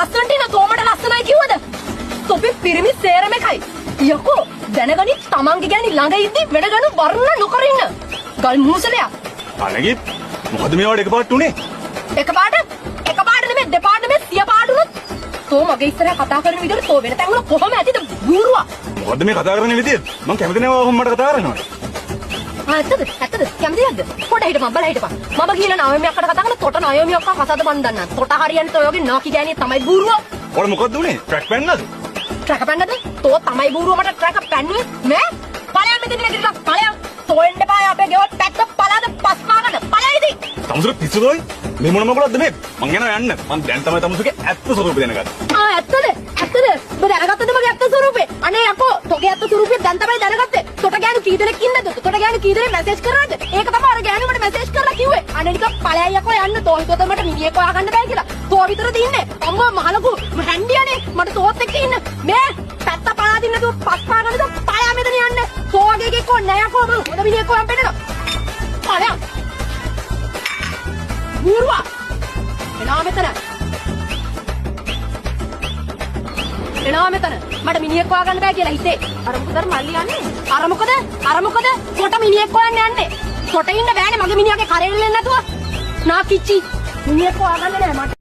ලස්සනට ඉන්න තෝමට ලස්සනයි කිව්වද? තොපි පිරිමි සේරම එකයි. යකෝ දැනගනි තමන්ගේ ගෑණි ළඟ ඉද්දි වැඩගනු වර්ණ නොකර ඉන්න. ගල් මූසලයා. අනගි මොකද මේ වඩ එකපාරට උනේ? එකපාරට නෙමෙයි දෙපාරට නෙමෙයි 100 පාරට උනොත්. තෝ මගේ ඉස්සරහ කතා කරන විදිහට තෝ වෙන තැන් වල කොහොම ඇතිද බූරුවා? මොකද මේ කතා කරන විදිය? මං කැමති නෑ ඔහොම මට කතා කරනවා. ඇත්තද කැමතිද? පොඩ හිටපන් බල හිටපන්. මම ගිහලා නායමියක් අකට කතා කරන තොට නායමියක් අක්කා කසාද මන් දන්නා. තොට හරියන්නේ ඔය වගේ නාකි ගෑණිය තමයි බූරුවා. ඔයාලා මොකද්ද උනේ? ට්‍රැක් පැන්නද? ට්‍රැක් පැන්නද? තෝ තමයි බූරුවා මට ට්‍රැක් පැන්නුවේ. මේ ඵලයන් මෙතන නැගිටලා ඵලයන්. තෝ එන්න බෑ අපේ ගෙවල් පැත්ත පලාද පස් පාගන්න. ඵලයිද? තමුසුර පිස්සුදෝයි. මේ මොන මොකලද මේ? මං යනවා යන්න. මං දැන් තමයි තමුසුගේ ඇත්ත ස්වරූපය දැනගත්තේ. ඇත්තද? ඔබ දැනගත්තද මගේ ඇත්ත ස්වරූපේ? අනේ යකෝ තෝගේ ඇත්ත ස්වරූපය දැන් තමයි දැනගත්තේ. තොට ගෑනු කී දෙනෙක් ඉන්නද? තොට ගෑනු කී දෙනෙක් මැසේජ් කරාද? ඒක තමයි අර ගෑනු මට මැසේජ් කරලා කිව්වේ. අනේ නිකන් ඵලයන් යකෝ යන්න තෝ හිතුවද මට මිනිහෙක් හොයාගන්න බෑ කියලා. තෝ විතරද ඉන්නේ? අම්මා මහලකු හැන්ඩියනේ මට තෝත් එක්ක ඉන්න. මේ පැත්ත පලාදින්න නැතුව පස් පාගන්නද? ඵලයන් මෙතන යන්න. තෝ වගේ එකෙක් ඕනේ නෑ යකෝ මම. හොඳ මිනිහෙක් හොයන් පෙන්නනවා. ඵලයන්. බූරුවා. එනවා මෙතන. එනවා මෙතන. මට මිනිහෙක් හොයාගන්න බෑ කියලා හිතේ. අර මොකද මල්ලි යන්නේ? අර මොකද? කොට මිනිහෙක් හොයන්න යන්නේ. කොට ඉන්න බෑනේ මගේ මිනිහාගේ කරේ ඉල්ලන්නේ නැතුව. නාකිච්චි. මිනිහෙක් හොයාගන්න නෑ මට.